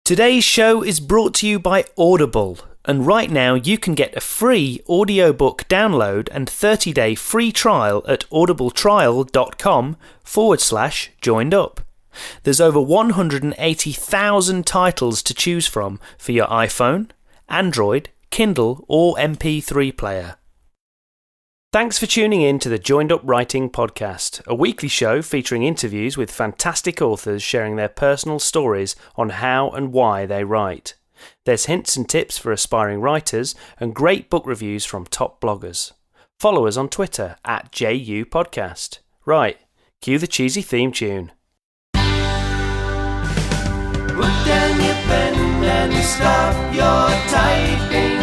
Today's show is brought to you by Audible, and right now you can get a free audiobook download and 30-day free trial at audibletrial.com/joined-up. There's over 180,000 titles to choose from for your iPhone, Android, Kindle or MP3 player. Thanks for tuning in to the Joined Up Writing Podcast, a weekly show featuring interviews with fantastic authors sharing their personal stories on how and why they write. There's hints and tips for aspiring writers and great book reviews from top bloggers. Follow us on Twitter at JU Podcast. Right, cue the cheesy theme tune. Put down your pen and stop your typing.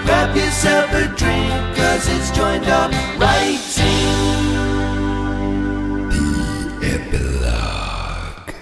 Grab yourself a drink, 'cause it's Joined Up Writing. The Epilogue.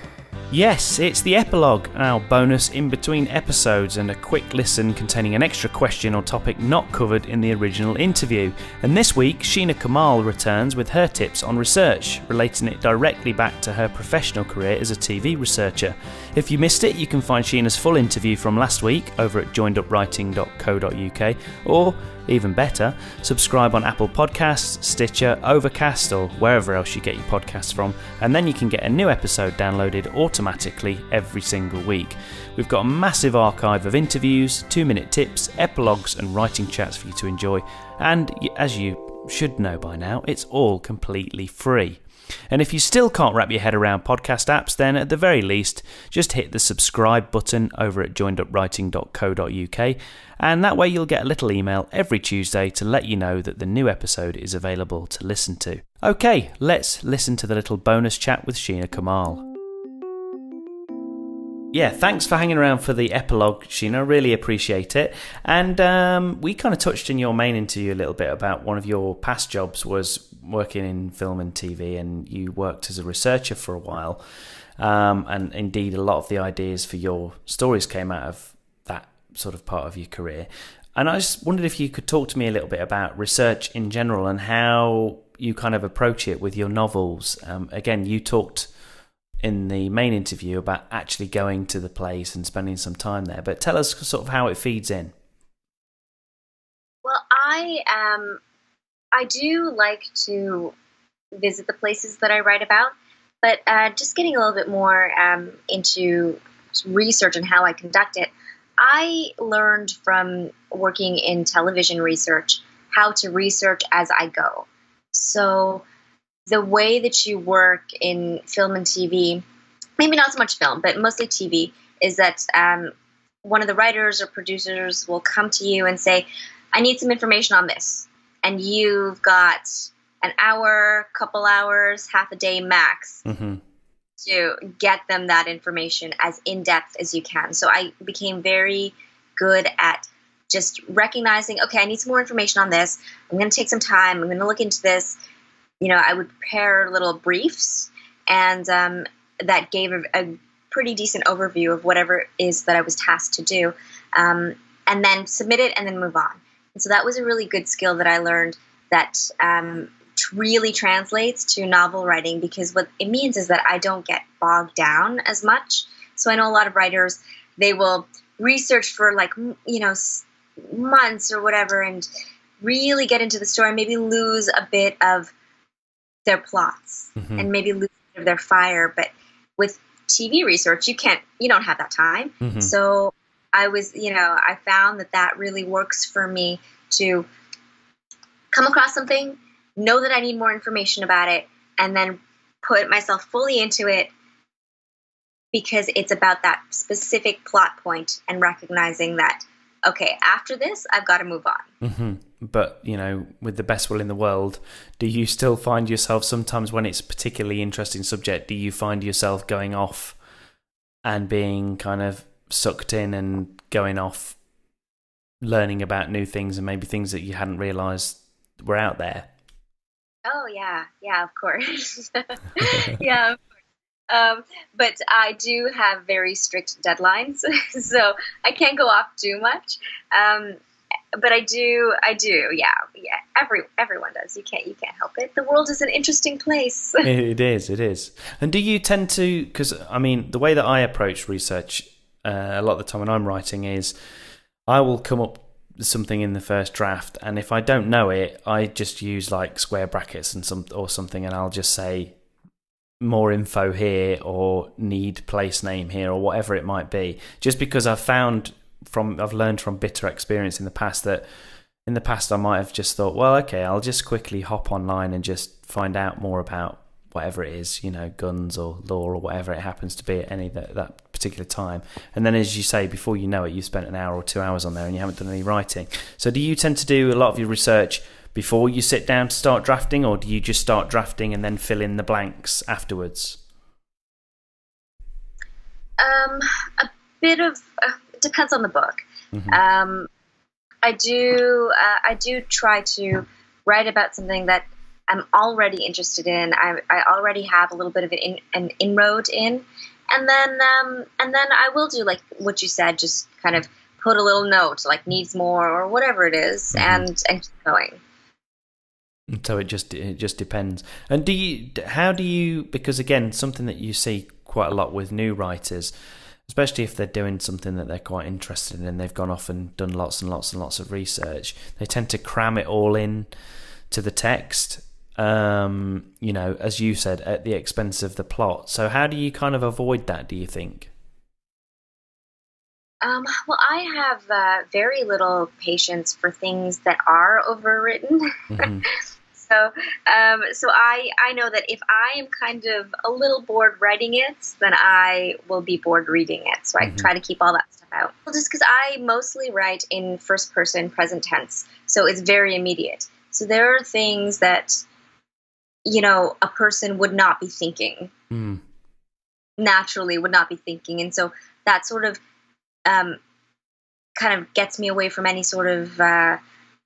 Yes, it's the epilogue, our bonus in-between episodes and a quick listen containing an extra question or topic not covered in the original interview. And this week, Sheena Kamal returns with her tips on research, relating it directly back to her professional career as a TV researcher. If you missed it, you can find Sheena's full interview from last week over at joinedupwriting.co.uk, or, even better, subscribe on Apple Podcasts, Stitcher, Overcast, or wherever else you get your podcasts from, and then you can get a new episode downloaded automatically every single week. We've got a massive archive of interviews, 2-minute tips, epilogues, and writing chats for you to enjoy, and as you should know by now, it's all completely free. And if you still can't wrap your head around podcast apps, then at the very least, just hit the subscribe button over at joinedupwriting.co.uk, and that way you'll get a little email every Tuesday to let you know that the new episode is available to listen to. Okay, let's listen to the little bonus chat with Sheena Kamal. Yeah, thanks for hanging around for the epilogue, Sheena. Really appreciate it. And we kind of touched in your main interview a little bit about one of your past jobs was working in film and TV, and you worked as a researcher for a while. And indeed, a lot of the ideas for your stories came out of that sort of part of your career. And I just wondered if you could talk to me a little bit about research in general and how you kind of approach it with your novels. Again, you talked in the main interview about actually going to the place and spending some time there, but tell us sort of how it feeds in. Well, I do like to visit the places that I write about, but just getting a little bit more into research and how I conduct it, I learned from working in television research how to research as I go. So the way that you work in film and TV, maybe not so much film, but mostly TV, is that one of the writers or producers will come to you and say, I need some information on this. And you've got an hour, couple hours, half a day max to get them that information as in-depth as you can. So I became very good at just recognizing, okay, I need some more information on this. I'm going to take some time. I'm going to look into this. You know, I would prepare little briefs, and that gave a pretty decent overview of whatever it is that I was tasked to do, and then submit it and then move on. And so that was a really good skill that I learned that really translates to novel writing, because what it means is that I don't get bogged down as much. So I know a lot of writers, they will research for months or whatever and really get into the story, maybe lose a bit of their plots and maybe lose a bit of their fire. But with TV research, you don't have that time. So I found that really works for me to come across something, know that I need more information about it, and then put myself fully into it because it's about that specific plot point and recognizing that, okay, after this, I've got to move on. But, with the best will in the world, do you still find yourself sometimes when it's a particularly interesting subject, do you find yourself going off and being kind of sucked in and going off learning about new things and maybe things that you hadn't realised were out there? Oh, yeah, of course. Yeah, of course. But I do have very strict deadlines, so I can't go off too much. But I do, yeah. Everyone does. You can't help it. The world is an interesting place. It is. And do you tend to, because, the way that I approach research, a lot of the time when I'm writing is I will come up with something in the first draft, and if I don't know it, I just use like square brackets and something, and I'll just say more info here or need place name here or whatever it might be, just because I've learned from bitter experience in the past that in the past I might have just thought, well, okay, I'll just quickly hop online and just find out more about whatever it is, guns or law or whatever it happens to be at any that particular time. And then, as you say, before you know it, you've spent an hour or 2 hours on there and you haven't done any writing. So do you tend to do a lot of your research before you sit down to start drafting, or do you just start drafting and then fill in the blanks afterwards? A bit of it depends on the book. Mm-hmm. I do try to write about something that I'm already interested in. I already have a little bit of an inroad in, and then I will do like what you said, just kind of put a little note like needs more or whatever it is, mm-hmm. and keep going. So it just depends. And how do you, because again, something that you see quite a lot with new writers, especially if they're doing something that they're quite interested in and they've gone off and done lots and lots and lots of research, they tend to cram it all in to the text, as you said, at the expense of the plot. So how do you kind of avoid that, do you think? Well, I have very little patience for things that are overwritten. Mm-hmm. So I know that if I am kind of a little bored writing it, then I will be bored reading it. So I mm-hmm. try to keep all that stuff out. Well, just because I mostly write in first person present tense, so it's very immediate. So there are things that, a person would not be thinking, naturally would not be thinking. And so that sort of kind of gets me away from any sort of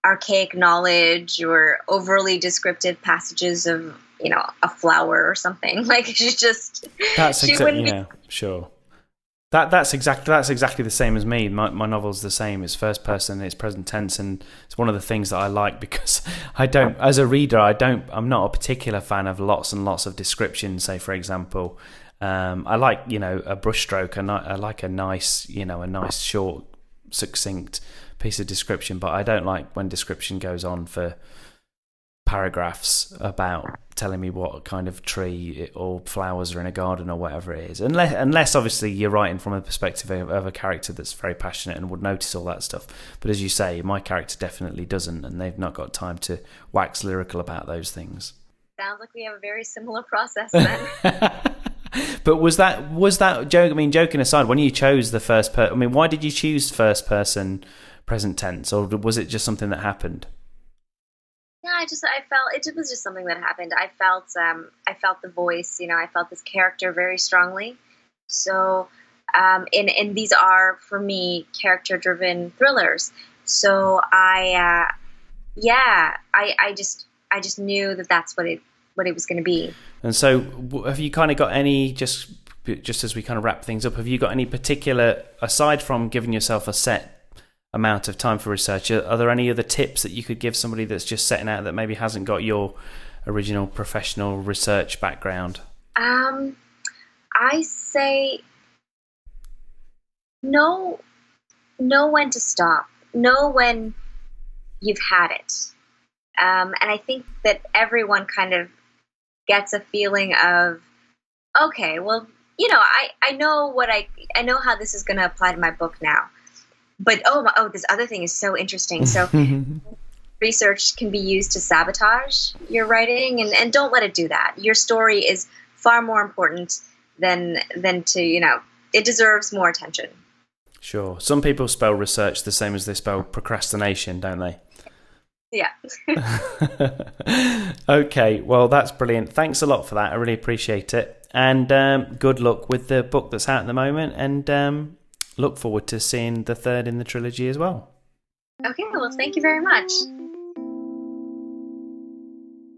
archaic knowledge or overly descriptive passages of, a flower or something. Like she wouldn't be. Sure. That's exactly the same as me. My novel's the same. It's first person, it's present tense, and it's one of the things that I like because as a reader, I'm not a particular fan of lots and lots of description. Say, for example, I like, a brushstroke, and I like a nice short, succinct piece of description, but I don't like when description goes on for paragraphs about telling me what kind of tree or flowers are in a garden or whatever it is, unless obviously you're writing from a perspective of a character that's very passionate and would notice all that stuff. But as you say, my character definitely doesn't, and they've not got time to wax lyrical about those things. Sounds like we have a very similar process then. But was that joke? I mean, joking aside, when you chose the first person, I mean, why did you choose first person present tense, or was it just something that happened? Yeah, I felt it was just something that happened. I felt the voice, I felt this character very strongly. So, and these are for me character-driven thrillers. So I just knew that that's what it was going to be. And so, have you kind of got any, just as we kind of wrap things up, have you got any particular, aside from giving yourself a set amount of time for research, are there any other tips that you could give somebody that's just setting out that maybe hasn't got your original professional research background? I say know when to stop, know when you've had it, and I think that everyone kind of gets a feeling of, okay, well, I know I know how this is going to apply to my book now. But this other thing is so interesting. So research can be used to sabotage your writing, and don't let it do that. Your story is far more important than to, it deserves more attention. Sure. Some people spell research the same as they spell procrastination, don't they? Yeah. Okay, well, that's brilliant. Thanks a lot for that. I really appreciate it. And good luck with the book that's out at the moment, and look forward to seeing the third in the trilogy as well. Okay, well, thank you very much.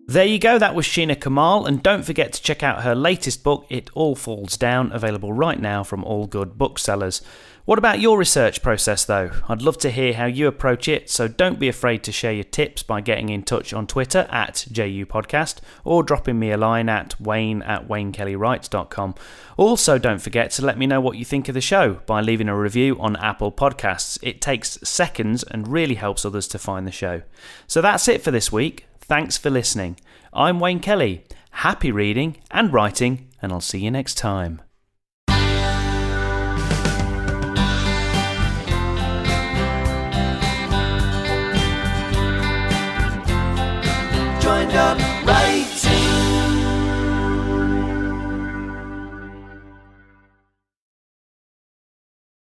There you go, that was Sheena Kamal, and don't forget to check out her latest book, It All Falls Down, available right now from all good booksellers. What about your research process though? I'd love to hear how you approach it, so don't be afraid to share your tips by getting in touch on Twitter at JUPodcast or dropping me a line at wayne@waynekellywrites.com. Also, don't forget to let me know what you think of the show by leaving a review on Apple Podcasts. It takes seconds and really helps others to find the show. So that's it for this week. Thanks for listening. I'm Wayne Kelly. Happy reading and writing, and I'll see you next time. Joined up right